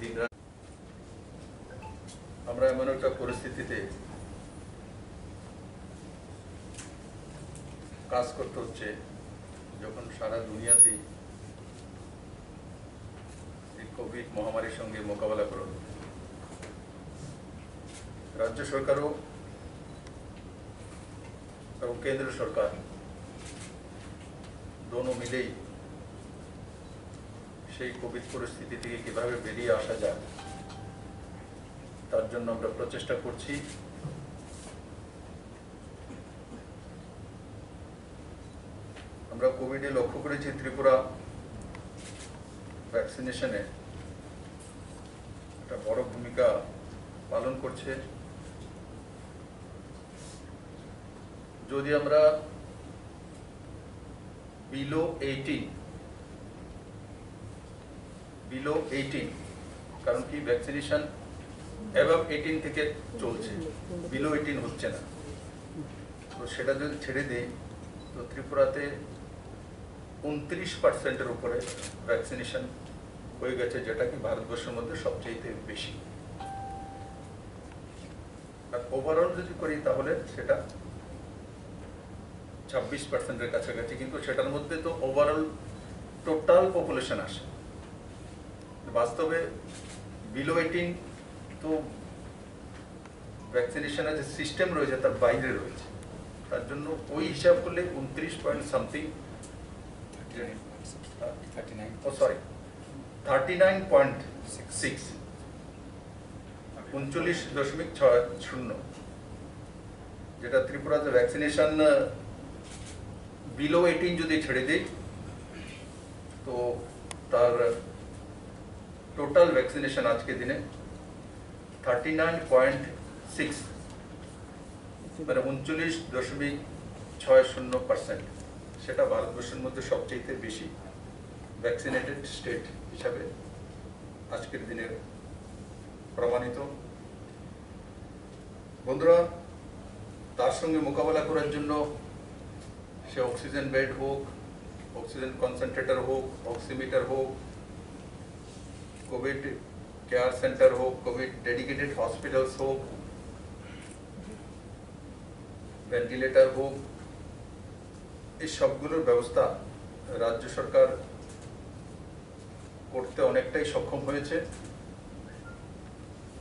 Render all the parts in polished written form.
দিনরাত আমরা এমন একটা পরিস্থিতিতে কাজ করতে হচ্ছে যখন সারা দুনিয়াতে এই কোভিড মহামারীর সঙ্গে মোকাবেলা করা হচ্ছে। রাজ্য সরকারও এবং কেন্দ্র সরকার দোনো মিলেই সেই কোভিড পরিস্থিতি থেকে কিভাবে বেরিয়ে আসা যায় তার জন্য আমরা প্রচেষ্টা করছি। আমরা কোভিডে লক্ষ্য করেছি ত্রিপুরা ভ্যাকসিনেশনে একটা বড় ভূমিকা পালন করছে। যদি আমরা বিলো 18 কারণ কি ভ্যাকসিনেশন অ্যাবাভ 18 থেকে চলছে, বিলো 18 হচ্ছে না, তো সেটা যদি ছেড়ে দেই তো ত্রিপুরাতে 29% উপরে ভ্যাকসিনেশন হয়ে গেছে, যেটা কি ভারতবর্ষের মধ্যে সবচেয়ে বেশি। আর ওভারঅল যদি করি তাহলে সেটা 26%-এর কাছাকাছি, কিন্তু সেটার মধ্যে তো ওভারঅল টোটাল পপুলেশন আসে। বাস্তবে বিলো 18 তো ভ্যাকসিনেশনের যে সিস্টেম রয়েছে তার বাইরে রয়েছে, তার জন্য ওই হিসাব করলে 29 পয়েন্ট সামথিং 39.6 39.60 যেটা ত্রিপুরাতে ভ্যাকসিনেশন বিলো 18 যদি ছেড়ে দেই তো তার টোটাল ভ্যাকসিনেশন আজকে দিনে 39.6 মানে 39.60%। সেটা ভারতবর্ষের মধ্যে সবচেয়ে বেশি ভ্যাকসিনেটেড স্টেট হিসাবে আজকের দিনে প্রমাণিত। বন্ধুরা, তার সঙ্গে মোকাবেলা করার জন্য সে অক্সিজেন বেড হোক, অক্সিজেন কনসেন্ট্রেটর হোক, অক্সিমিটার হোক, কোভিড কেয়ার সেন্টার হোক, কোভিড ডেডিকেটেড হসপিটালস হোক, ভেন্টিলেটর হোক, এই সবগুলোর ব্যবস্থা রাজ্য সরকার করতে অনেকটাই সক্ষম হয়েছে।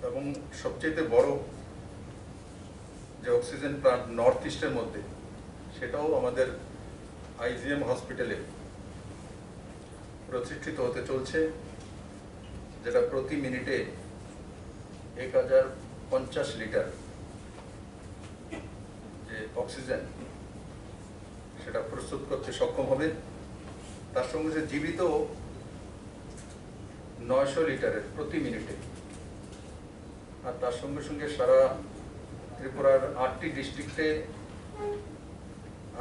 এবং সবচেয়ে বড় যে অক্সিজেন প্লান্ট নর্থ ইস্টের মধ্যে, সেটাও আমাদের আইজিএম হসপিটালে প্রতিষ্ঠিত হতে চলছে, যেটা প্রতি মিনিটে 1050 লিটার যে অক্সিজেন সেটা প্রস্তুত করতে সক্ষম হবে। তার সঙ্গে যে জীবিত 900 লিটারের প্রতি মিনিটে, আর তার সঙ্গে সঙ্গে সারা ত্রিপুরার 8টি ডিস্ট্রিক্টে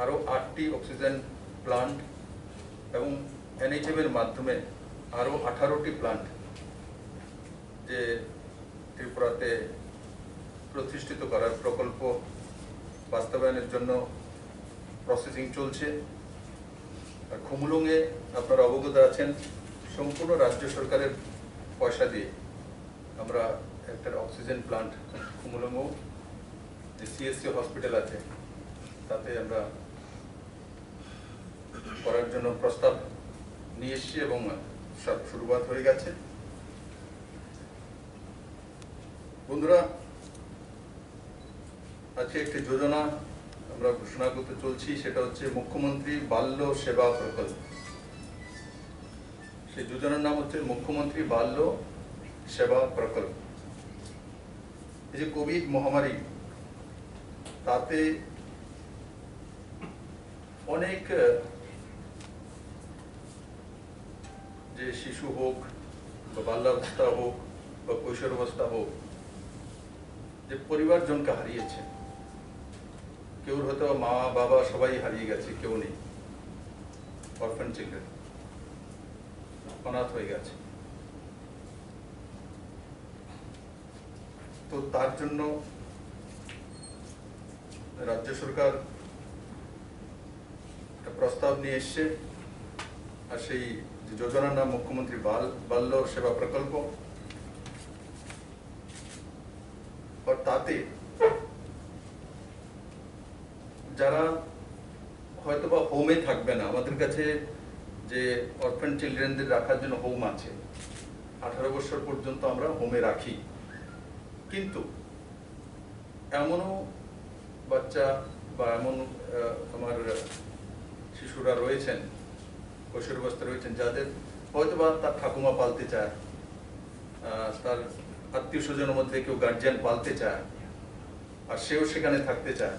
আরো 8টি অক্সিজেন প্লান্ট এবং এনএইচএম এর মাধ্যমে আরো 18টি প্লান্ট যে ত্রিপুরাতে প্রতিষ্ঠিত করার প্রকল্প বাস্তবায়নের জন্য প্রসেসিং চলছে। আর খুমুলুঙে আপনারা অবগত আছেন, সম্পূর্ণ রাজ্য সরকারের পয়সা দিয়ে আমরা একটা অক্সিজেন প্লান্ট খুমুলুঙও যে সিএসসি হসপিটাল আছে তাতে আমরা করার জন্য প্রস্তাব নিয়ে এসেছি এবং সব শুরুয়াত হয়ে গেছে। বন্ধুরা, আজকে একটি যোজনা আমরা ঘোষণা করতে চলছি, সেটা হচ্ছে মুখ্যমন্ত্রী বাল্য সেবা প্রকল্প। সেই যোজনার নাম হচ্ছে মুখ্যমন্ত্রী বাল্য সেবা প্রকল্প। এই যে কোভিড মহামারী, তাতে অনেক যে শিশু হোক বা বাল্যাবস্থা হোক বা কৈশোরাবস্থা হোক, যে পরিবারজনকে হারিয়েছে, কেউ হয়তো মা বাবা সবাই হারিয়ে গেছে, কেউ নেই, অরফান চিলড্রেন, অনাথ হয়ে গেছে। তো তার জন্য রাজ্য সরকার একটা প্রস্তাব নিয়ে এসছে, আর সেই যোজনার নাম মুখ্যমন্ত্রী বাল্য সেবা প্রকল্প। তাতে যারা হয়তোবা হোমে থাকবে না, আমাদের কাছে যে অরফান চিলড্রেনদের রাখার জন্য হোম আছে, 18 বছর পর্যন্ত আমরা হোমে রাখি, কিন্তু এমনও বাচ্চা বা এমন আমার শিশুরা রয়েছেন, কৈশোরাবস্থায় রয়েছেন, যাদের হয়তোবা তার ঠাকুমা পালতে চায়, তার আত্মীয় স্বজনের মধ্যে কেউ গার্জিয়ান পালতে চায়, আর সেও সেখানে থাকতে চায়,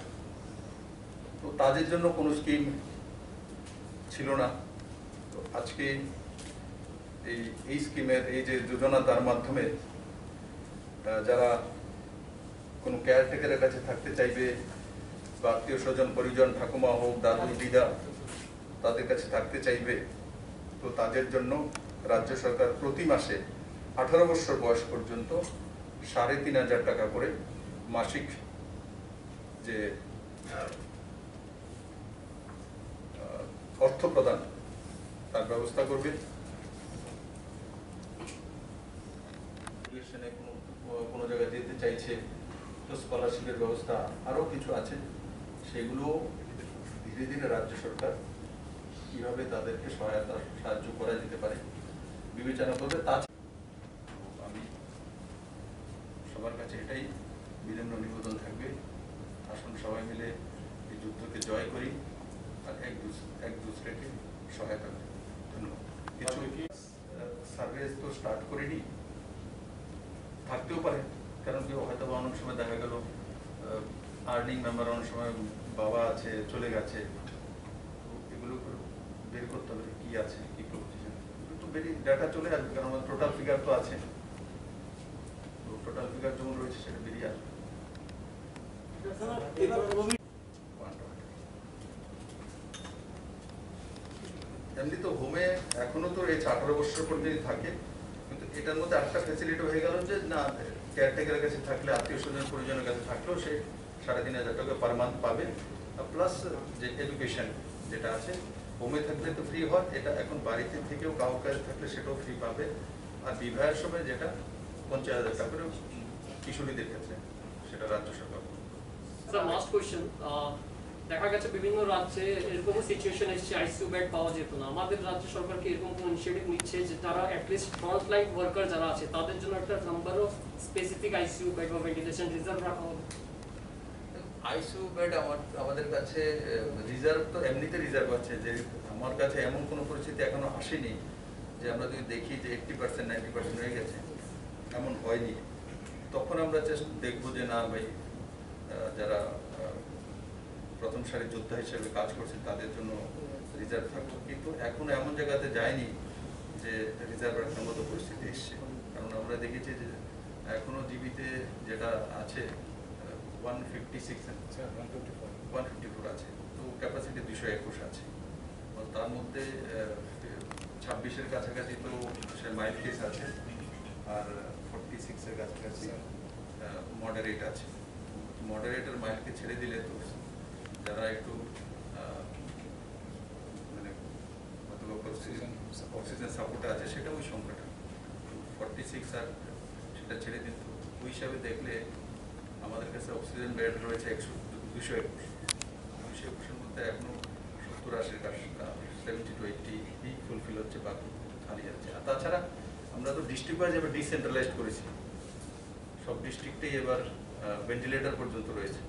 তো তাদের জন্য কোনো স্কিম ছিল না। তো আজকে এই স্কিমের এই যে যোজনা, তার মাধ্যমে যারা কোনো কেয়ারটেকারের কাছে থাকতে চাইবে বা আত্মীয় স্বজন পরিজন, ঠাকুমা হোক, দাদু দিদা, তাদের কাছে থাকতে চাইবে, তো তাদের জন্য রাজ্য সরকার প্রতি মাসে 18 বছর বয়স পর্যন্ত ৩,৫০০ টাকা করে মাসিক যে অর্থ প্রদান তার ব্যবস্থা করবে। কোনো জায়গায় যেতে চাইছে তো স্কলারশিপের ব্যবস্থা, আরো কিছু আছে, সেগুলো ধীরে ধীরে রাজ্য সরকার কিভাবে তাদেরকে সাহায্য করা যেতে পারে বিবেচনা করবে। তা আমি সবার কাছে এটাই বিনম্র নিবেদন থাকবে, আসুন সবাই মিলে এই যুদ্ধকে জয় করি আর এক দুসরেকে সহায়তা করি। ধন্যবাদ। কিছু সার্ভে তো স্টার্ট করিনি, থাকতেও পারে, কারণ কেউ হয়তো অনেক সময় দেখা গেল আর্নিং মেম্বার, অনেক সময় বাবা আছে চলে গেছে, এগুলো বের করতে হবে কি আছে, কি পজিশন, একটু বেরিয়ে ডাটা চলে আসবে, কারণ টোটাল ফিগার তো আছে, টোটাল ফিগার যেমন রয়েছে সেটা বেরিয়ে আসবে। এমনি তো হোমে এখনো তো এই 18 বছর পর্যন্ত থাকে, কিন্তু এটার মধ্যে একটা ফ্যাসিলিটি হয়ে গেল যে না, কেয়ারটেকারের কাছে থাকলে, আত্মীয় স্বজন পরিজনের কাছে থাকলেও সে 3,৫০০ টাকা পার মান্থ পাবে, প্লাস যে এডুকেশন যেটা আছে, হোমে থাকলে তো ফ্রি হয়, এটা এখন বাড়িতে থেকেও কাউর কাছে থাকলে সেটাও ফ্রি পাবে। আর বিবাহের সময় যেটা 50,000 টাকা করে কিশোরীদের ক্ষেত্রে, সেটা রাজ্য সরকার। লাস্ট কোয়েশ্চেন, দেখা গেছে বিভিন্ন রাজ্যে এরকম সিচুয়েশন এসেছে আইসিইউ বেড পাওয়া যেত না, আমাদের রাজ্য সরকার কি এরকম কোনো ইনিশিয়েটিভ নিচ্ছে যে তারা অ্যাটলিস্ট ফ্রন্টলাইন ওয়ার্কার যারা আছে তাদের জন্য একটা number of specific ICU bed বা ভেন্টিলেশন রিজার্ভ রাখা হবে? আইসিইউ বেড আমাদের কাছে রিজার্ভ তো এমনিতে রিজার্ভ আছে, যে আমার কাছে এমন কোনো পরিস্থিতি এখনো আসেনি যে আমরা যদি দেখি যে 80% 90% হয়ে গেছে, এমন হয়নি। তখন আমরা দেখবো যে না ভাই, যারা প্রথম সারির যোদ্ধা হিসেবে কাজ করছে তাদের জন্য রিজার্ভ থাকবে, কিন্তু এখন এমন জায়গাতে যায়নি যে রিজার্ভ রাখার মতো পরিস্থিতি এসছে। কারণ আমরা দেখেছি যে এখনো জীবিতে যেটা আছে 154 আছে, তো ক্যাপাসিটি 221 আছে, তার মধ্যে 26-এর কাছাকাছি তো সে মাইল্ড কেস আছে, আর 46-এর কাছাকাছি মডারেট আছে। মডারেটের মাইল্ডকে ছেড়ে দিলে তো যারা একটু মানে অক্সিজেন সাপোর্টে আছে সেটা ওই সংখ্যাটা 46, আর সেটা ছেড়ে দিত, ওই হিসাবে দেখলে আমাদের কাছে অক্সিজেন বেড রয়েছে 221-এর মধ্যে এখনো 70-80 কাছটা 70 to 80 ফুলফিল হচ্ছে, বাকি খালি যাচ্ছে। আর তাছাড়া আমরা তো ডিস্ট্রিক্ট ওয়াইজ এবার ডিসেন্ট্রালাইজড করেছি, সব ডিস্ট্রিক্টেই এবার ভেন্টিলেটর পর্যন্ত রয়েছে।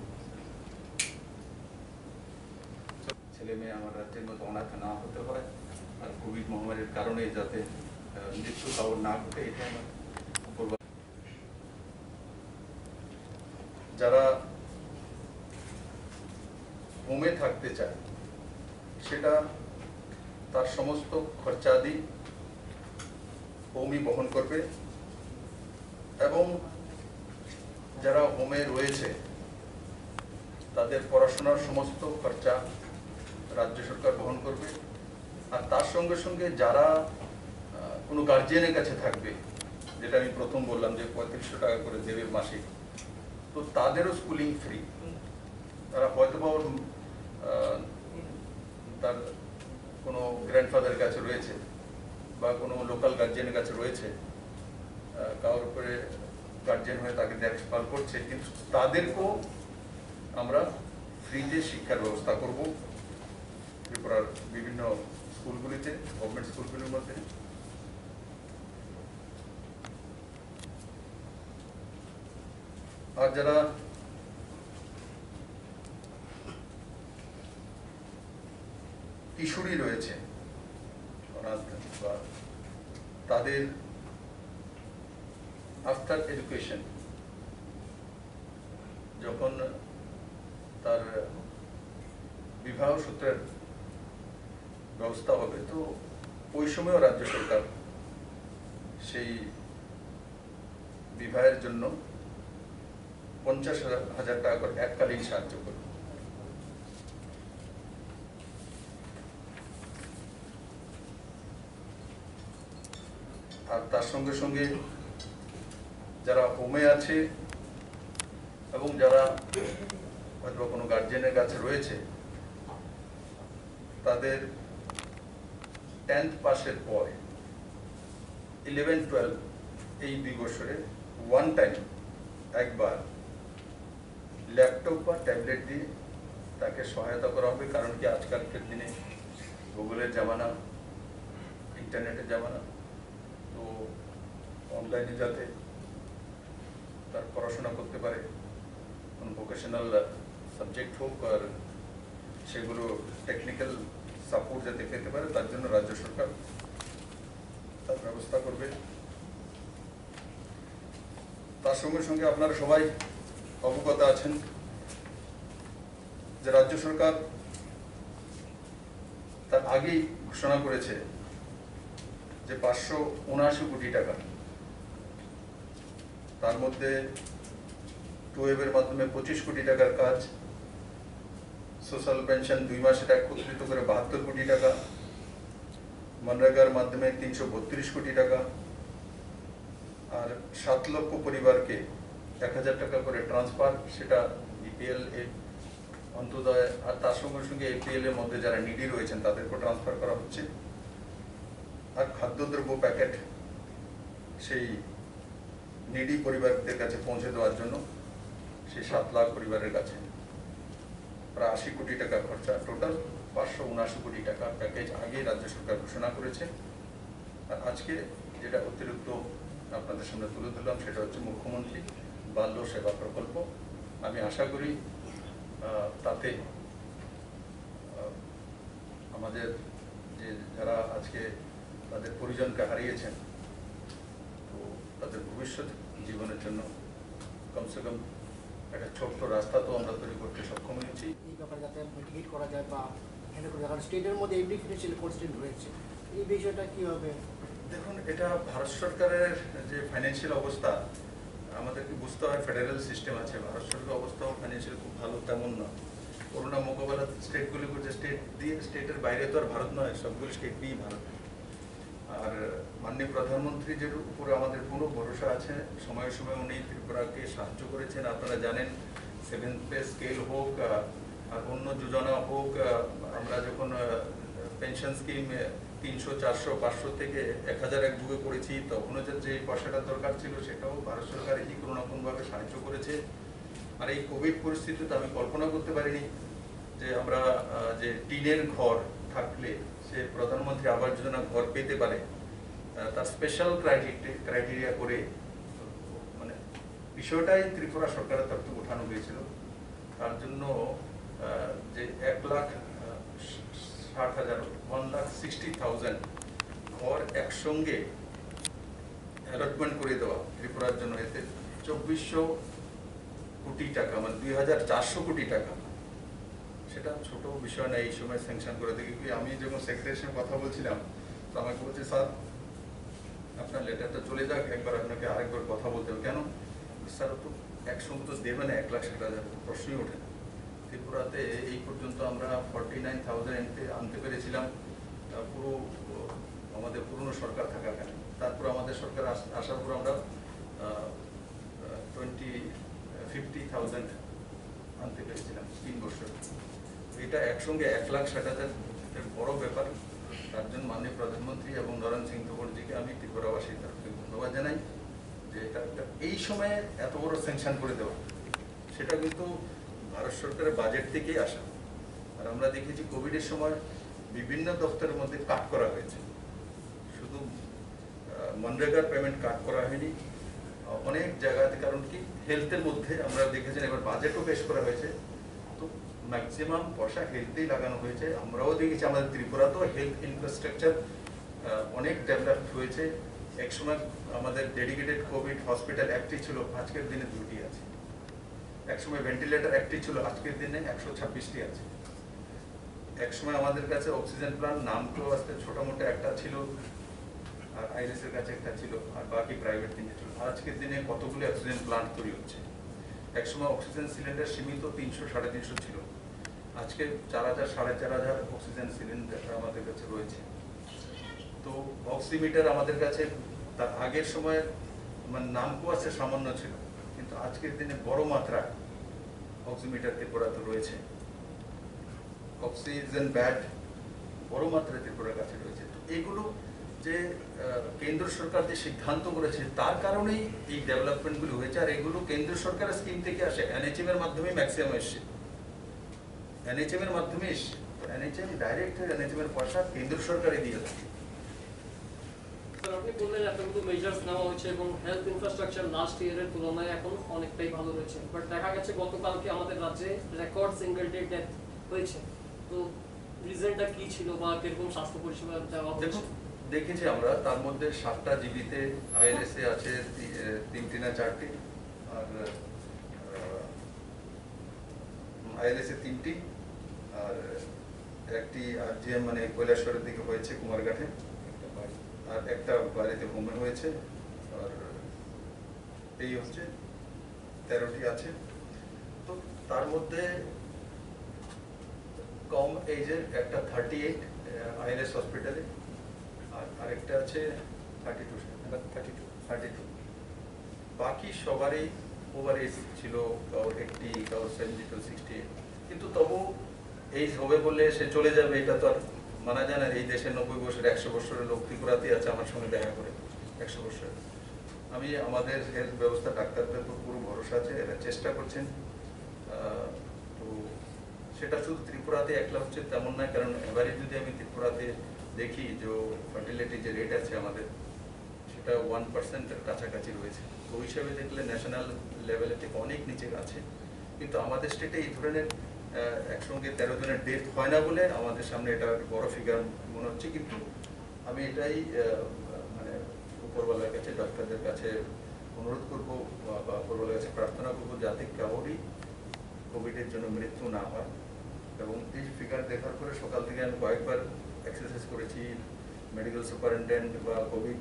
ছেলে মেয়ে আমার রাজ্যের মতো অনাথ না হতে হয়, আর কোভিড মহামারীর কারণে যাতে মৃত্যু কারণ না ঘটে, এটা আমার করব। যারা হোমে থাকতে চায় সেটা তার সমস্ত খরচাদি হোমই বহন করবে, এবং যারা হোমে রয়েছে তাদের পড়াশোনার সমস্ত খরচা রাজ্য সরকার বহন করবে। আর তার সঙ্গে সঙ্গে যারা কোনো গার্জিয়ানের কাছে থাকবে, যেটা আমি প্রথম বললাম যে 3500 টাকা করে দেবে মাসিক, তো তাদেরও স্কুলিং ফ্রি। তারা হয়তো বা তার কোনো গ্র্যান্ডফাদারের কাছে রয়েছে বা কোনো লোকাল গার্জিয়ানের কাছে রয়েছে, কারোর উপরে গার্জেন হয়ে তাকে দেখভাল করছে, কিন্তু তাদেরকেও আমরা ফ্রিতে শিক্ষার ব্যবস্থা করব ত্রিপুরার বিভিন্ন স্কুলগুলিতে, গভর্নমেন্ট স্কুলগুলির মধ্যে। আর যারা কিশোরী রয়েছে অনাথ বা তাদের আফটার এডুকেশন যখন তার বিবাহ সূত্রের ব্যবস্থা হবে, তো ওই সময়ও রাজ্য সরকার সেই বিবাহের জন্য 50,000 টাকা করে এককালীন সাহায্য করবে। আর তার সঙ্গে সঙ্গে যারা হোমে আছে এবং যারা হয়তো কোনো গার্জেনের কাছে রয়েছে, তাদের 10th পাসের পর 11-12 এই 2 বছরে ওয়ান টাইম একবার ল্যাপটপ বা ট্যাবলেট দিয়ে তাকে সহায়তা করা হবে। কারণ কি আজকালকার দিনে গুগলের জামানা, ইন্টারনেটের জামানা, তো অনলাইনে যাতে তার পড়াশোনা করতে পারে, কোন ভোকেশনাল সাবজেক্ট হোক আর সেগুলো টেকনিক্যাল সাপোর্ট যাতে পেতে পারে, তার জন্য রাজ্য সরকার তার ব্যবস্থা করবে। তার সঙ্গে সঙ্গে আপনারা সবাই অবগত আছেন যে রাজ্য সরকার তার আগেই ঘোষণা করেছে যে 579 কোটি টাকা, তার মধ্যে টুয়েবের মাধ্যমে 25 কোটি টাকার কাজ, সোশ্যাল পেনশন 2 মাসের একত্রিত করে 72 কোটি টাকা, মনরেগার মাধ্যমে 332 কোটি টাকা, আর 7 লক্ষ পরিবারকে 1000 টাকা করে ট্রান্সফার, সেটা বিপিএল অন্তোদয় আর তার সঙ্গে সঙ্গে এপিএল এর মধ্যে যারা নিডি রয়েছেন তাদেরকেও ট্রান্সফার করা হচ্ছে। আর খাদ্যদ্রব্য প্যাকেট সেই নিডি পরিবারদের কাছে পৌঁছে দেওয়ার জন্য সেই 7 লাখ পরিবারের কাছে প্রায় 80 কোটি টাকা খরচা, টোটাল 579 কোটি টাকা প্যাকেজ আগে রাজ্য সরকার ঘোষণা করেছে। আর আজকে যেটা অতিরিক্ত আপনাদের সামনে তুলে ধরলাম সেটা হচ্ছে মুখ্যমন্ত্রী বাল্য সেবা প্রকল্প। আমি আশা করি তাতে আমাদের যে যারা আজকে তাদের পরিজনকে হারিয়েছেন, তো তাদের ভবিষ্যৎ জীবনের জন্য কমসে কম একটা ছোট্ট রাস্তা তো আমরা তৈরি করতে সক্ষম হয়েছি। এই ব্যাপারে যাতে মিটিগেট করা যায় বা হ্যান্ডেল করা যায়, কারণ স্টেটের মধ্যে এভরি ফিনান্সিয়াল কনস্ট্রেন্ট রয়েছে, এই বিষয়টা কী হবে? দেখুন, এটা ভারত সরকারের যে ফাইন্যান্সিয়াল অবস্থা আমাদেরকে বুঝতে হয়। ফেডারেল সিস্টেম আছে, ভারত সরকারের অবস্থাও ফাইন্যান্সিয়াল খুব ভালো তেমন না। করোনা মোকাবেলা স্টেটগুলি করছে, স্টেট দিয়ে, স্টেটের বাইরে তো আর ভারত নয়, সবগুলো স্টেট দিয়েই ভারত। আর মাননীয় প্রধানমন্ত্রীর উপরে আমাদের পুরো ভরসা আছে। সময়ে সময়ে উনি ত্রিপুরাকে সাহায্য করেছেন। আপনারা জানেন 7th পে স্কেল হোক আর অন্য যোজনা হোক, আমরা যখন পেনশন স্কিম 300, 400, 500 থেকে 1000 এক যুগে করেছি, তখনও যে পয়সাটার দরকার ছিল সেটাও ভারত সরকার এই কোনো না কোনোভাবে সাহায্য করেছে। আর এই কোভিড পরিস্থিতিতে আমি কল্পনা করতে পারিনি যে আমরা যে টিনের ঘর থাকলে সে প্রধানমন্ত্রী আবাস যোজনা ঘর পেতে পারে। তার স্পেশাল ক্রাইটেরিয়া করে মানে বিষয়টাই ত্রিপুরা সরকারের তরফ থেকে উঠানো হয়েছিল। তার জন্য যে 1,60,000 ঘর একসঙ্গে অ্যালটমেন্ট করে দেওয়া ত্রিপুরার জন্য, এতে 2400 কোটি টাকা, মানে 2400 কোটি টাকা, সেটা ছোট বিষয় না। এই সময় স্যাংশন করে দেখি। আমি যখন সেক্রেটারির সঙ্গে কথা বলছিলাম, তো আমাকে বলছে, স্যার আপনার লেটারটা চলে যাক, একবার আপনাকে আরেকবার কথা বলতে হবে। কেন স্যার, তো একসঙ্গে তো দেবে না 1,60,000, প্রশ্নই ওঠে না। ত্রিপুরাতে এই পর্যন্ত আমরা 49,000 আনতে পেরেছিলাম পুরো আমাদের পুরনো সরকার থাকাকালীন। তারপর আমাদের সরকার আসার পর আমরা 50,000 আনতে পেরেছিলাম 3 বছর। এটা একসঙ্গে 1,60,000 বড় ব্যাপার। তার জন্য মাননীয় প্রধানমন্ত্রী এবং নরেন্দ্র সিং তোমরজিকে আমি ত্রিপুরাবাসীর তরফ থেকে ধন্যবাদ জানাই যে এটা এই সময়ে এত বড় স্যাংশন করে দেওয়া, সেটা কিন্তু ভারত সরকারের বাজেট থেকেই আসা। আর আমরা দেখেছি কোভিডের সময় বিভিন্ন দপ্তরের মধ্যে কাট করা হয়েছে, শুধু মনরেগার পেমেন্ট কাট করা হয়নি, অনেক জায়গাতে। কারণ কি, হেলথের মধ্যে আমরা দেখেছেন এবার বাজেটও পেশ করা হয়েছে, তো ম্যাক্সিমাম পয়সা হেলথেই লাগানো হয়েছে। আমরাও দেখেছি আমাদের ত্রিপুরাতেও হেলথ ইনফ্রাস্ট্রাকচার অনেক ডেভেলপ হয়েছে। একসময় আমাদের ডেডিকেটেড কোভিড হসপিটাল একটি ছিল, আজকের দিনে 2টি আছে। একসময় ভেন্টিলেটর একটি ছিল, আজকের দিনে 126টি আছে। একসময় আমাদের কাছে অক্সিজেন প্ল্যান্ট নাম তো আসতে ছোট মোটো একটা ছিল, আর আইএলএস এর কাছে একটা ছিল, আর বাকি প্রাইভেট 3টে ছিল। আজকের দিনে কতগুলো অক্সিজেন প্ল্যান্ট তৈরি হচ্ছে। একসময় অক্সিজেন সিলিন্ডার সীমিত 300-350 ছিল, আজকে 4000-4500 অক্সিজেন সিলিন্ডার আমাদের কাছে রয়েছে। তো অক্সিমিটার আমাদের কাছে তার আগের সময় মানে নামকো আছে সামান্য ছিল, কিন্তু আজকের দিনে বড় মাত্রায় অক্সিমিটার ত্রিপুরাতে রয়েছে। অক্সিজেন ব্যাড বড় মাত্রায় ত্রিপুরার কাছে রয়েছে। তো এইগুলো যে কেন্দ্র সরকার যে সিদ্ধান্ত করেছে তার কারণেই এই ডেভেলপমেন্টগুলো হয়েছে। আর এগুলো কেন্দ্র সরকারের স্কিম থেকে আসে, এনএচএম এর মাধ্যমে ম্যাক্সিমাম এসছে, এনএচএম এর মাধ্যমে এসছে। এনএচএম ডাইরেক্ট এনএচএম এর পয়সা কেন্দ্র সরকারই দিয়ে থাকে। স্যার, আপনি বললেন এতগুলো মেজার্স নেওয়া হয়েছে এবং হেলথ ইনফ্রাস্ট্রাকচার লাস্ট ইয়ারের তুলনায় এখন অনেকটাই ভালো রয়েছে, বাট দেখা গেছে গতকালকে আমাদের রাজ্যে রেকর্ড সিঙ্গেল ডে ডেথ হয়েছে। তো রিজনটা কি ছিল বা কিরকম স্বাস্থ্য পরিষেবা দেওয়া হয়েছে? দেখেছি আমরা, তার মধ্যে 7টা জিবিতে আইএলএস এ আছে 3টি না 4টি, আর আইএলএস এ 3টি, আর একটি আরজিএম মানে কৈলাসহরের দিকে হয়েছে কুমারঘাটে, আর একটা বাড়িতে হোমে হয়েছে। আর এই হচ্ছে 13টি আছে। তো তার মধ্যে কম এজের একটা 38 আইএলএস হসপিটালে, আর আরেকটা আছে 32। বাকি সবারই ওভার এজ ছিল, কারোর 80, কারোর 70, 68। কিন্তু তবু এই হবে বললে সে চলে যাবে এটা তো আর মানা যায় না। এই দেশে 90 বছর 100 বছরের লোক ত্রিপুরাতেই আছে আমার সঙ্গে দেখা করে 100 বছরের। আমি আমাদের হেলথ ব্যবস্থা, ডাক্তারদের উপর পুরো ভরসা আছে, এরা চেষ্টা করছেন। তো সেটা শুধু ত্রিপুরাতে একলা হচ্ছে তেমন নয়, কারণ এবারে যদি আমি ত্রিপুরাতে দেখি যে ফার্টিলিটি যে রেট আছে আমাদের, সেটা 1%-এর কাছাকাছি রয়েছে। তো ওই হিসাবে দেখলে ন্যাশনাল লেভেলের থেকে অনেক নিচে আছে। কিন্তু আমাদের স্টেটে এই ধরনের একসঙ্গে 13 জনের ডেথ হয় না বলে আমাদের সামনে এটা বড় ফিগার মনে হচ্ছে। কিন্তু আমি এটাই মানে উপরওয়ালার কাছে, ডাক্তারদের কাছে অনুরোধ করবো বা উপরওয়ালার কাছে প্রার্থনা করবো যাতে কারোরই কোভিডের জন্য মৃত্যু না হয়। এবং এই ফিগার দেখার পরে সকাল থেকে আমি কয়েকবার এক্সারসাইজ করেছি, মেডিকেল সুপারিনটেন্ডেন্ট বা কোভিড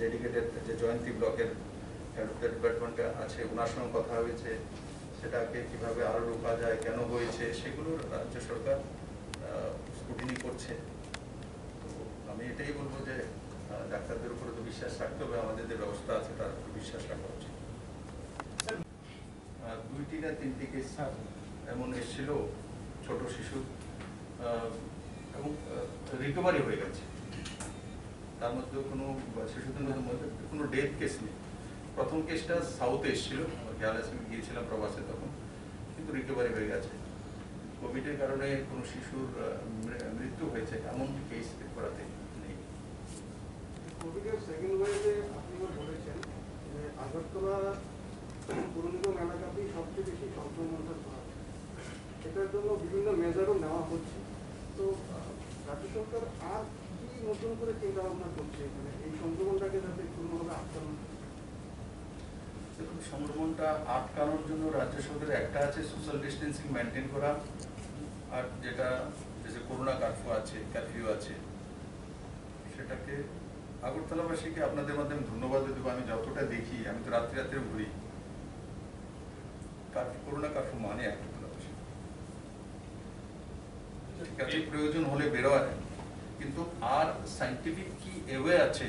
ডেডিকেটেড যে জয়ন্তী ব্লকের হেলথ ডিপার্টমেন্টে আছে ওনার সঙ্গে কথা হয়েছে, সেটাকে কিভাবে আরো রোকা যায়, কেন হয়েছে, সেগুলো রাজ্য সরকার স্কুটিনি করছে। তো আমি এটাই বলবো যে ডাক্তারদের উপরে তো বিশ্বাস রাখতে হবে, আমাদের যে ব্যবস্থা আছে তার উপর বিশ্বাস রাখা উচিত। 2টি না 3টি কেস এমন এসেছিল ছোট শিশু, এবং রিকভারি হয়ে গেছে। তার মধ্যে কোনো শিশুদের মধ্যে কোনো ডেথ কেস নেই। প্রথম কেসটা সাউথে এসেছিল, খেয়াল আছে গিয়েছিলাম প্রবাসে তখন, কিন্তু রিকভারি হয়ে গেছে। কোভিডের কারণে কোনো শিশুর মৃত্যু হয়েছে এমন কেস করাতে নেই। কোভিডের সেকেন্ড ওয়েভে আপনি বলেছেন যে আগরতলা পুরনিগম এলাকাতেই সবচেয়ে বেশি সংক্রমণটা ধরা, এটার জন্য বিভিন্ন মেজারও নেওয়া হচ্ছে। তো রাজ্য সরকার আর কি নতুন করে চিন্তা ভাবনা করছে মানে এই সংক্রমণটাকে যাতে কোনোভাবে আটকানো? সংক্রমণটা আটকানোর জন্য রাজ্য সরকারের একটা আছে সোশ্যাল ডিস্টেন্সিং মেনটেন করা, আর যেটা যে করোনা কারফিউ আছে সেটাকে আগরতলাবাসীকে আপনাদের মাধ্যমে ধন্যবাদ দেবো। আমি যতটা দেখি, আমি তো রাত্রে রাত্রে ঘুরি, করোনা কারফিউ মানে আগরতলাবাসী ঠিক আছে, প্রয়োজন হলে বেরোয়, কিন্তু আর সাইন্টিফিক কি এওয়ে আছে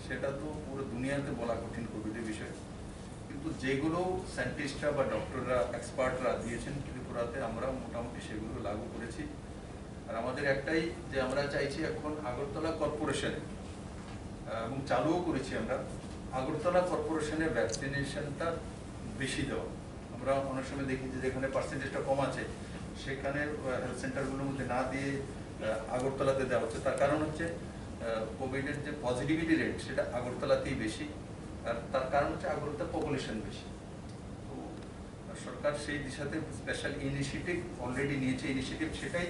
সেটা তো পুরো দুনিয়াতে বলা কঠিন কোভিডের বিষয়। কিন্তু যেগুলো সায়েন্টিস্টরা বা ডক্টররা, এক্সপার্টরা দিয়েছেন ত্রিপুরাতে, আমরা মোটামুটি সেগুলো লাগু করেছি। আর আমাদের একটাই যে আমরা চাইছি এখন আগরতলা কর্পোরেশনে, এবং চালুও করেছি আমরা, আগরতলা কর্পোরেশনের ভ্যাকসিনেশনটা বেশি দেওয়া। আমরা অনেক সময় দেখি যে যেখানে পার্সেন্টেজটা কম আছে সেখানে হেলথ সেন্টারগুলোর মধ্যে না দিয়ে আগরতলাতে দেওয়া হচ্ছে। তার কারণ হচ্ছে কোভিডের যে পজিটিভিটি রেট সেটা আগরতলাতেই বেশি, আর তার কারণ হচ্ছে আগরতলা পপুলেশন বেশি। তো সরকার সেই দিশাতে স্পেশাল ইনিশিয়েটিভ অলরেডি নিয়েছে, ইনিশিয়েটিভ সেটাই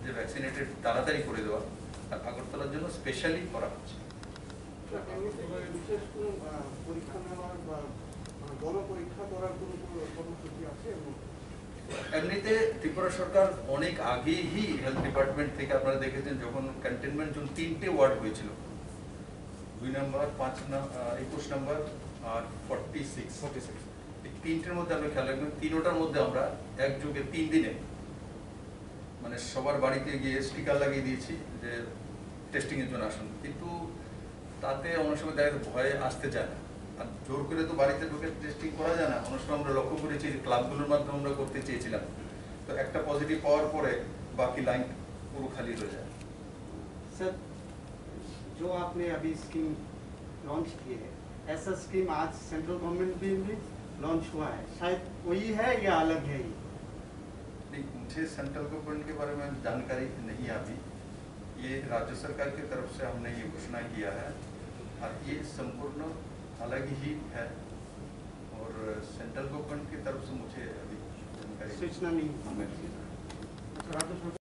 যে ভ্যাকসিনেটেড তাড়াতাড়ি করে দেওয়া, আর আগরতলার জন্য স্পেশালি করা হচ্ছে। এমনিতে বিশেষ কোনো পরীক্ষা নেওয়ার বা বড় পরীক্ষা করার কোনো কর্মসূচি আছে? এমনিতে ত্রিপুরা সরকার অনেক আগেই হেলথ ডিপার্টমেন্ট থেকে আপনারা দেখেছেন যখন কন্টেনমেন্ট জোন 3টে ওয়ার্ড হয়েছিল, 2 নম্বর, 21 নম্বর আর 46, এই 3টের মধ্যে আমরা খেয়াল রাখবেন 3টার মধ্যে আমরা একযোগে 3 দিনে মানে সবার বাড়িতে গিয়ে স্টিকার লাগিয়ে দিয়েছি যে টেস্টিং এর জন্য আসুন। কিন্তু তাতে অনেক সময় দেখা যায় ভয়ে আসতে চায় না, আর জোর করে তো বাড়িতে ঢুকে টেস্টিং করা যায় না। অনেক সময় আমরা লক্ষ্য করেছি যে ক্লাবগুলোর মাধ্যমে আমরা করতে চেয়েছিলাম, তো একটা পজিটিভ পাওয়ার পরে বাকি লাইন পুরো খালি হয়ে যায়। सर, जो आपने अभी स्कीम लॉन्च की है, ऐसा स्कीम आज सेंट्रल गवर्नमेंट भी लॉन्च हुआ है, शायद वही है या अलग है ये? नहीं, मुझे सेंट्रल गवर्नमेंट के बारे में जानकारी नहीं अभी। ये राज्य सरकार की तरफ से हमने ये घोषणा किया है और ये संपूर्ण अलग ही है, और सेंट्रल गवर्नमेंट की तरफ से मुझे अभी जानकारी सूचना नहीं राज्य सरकार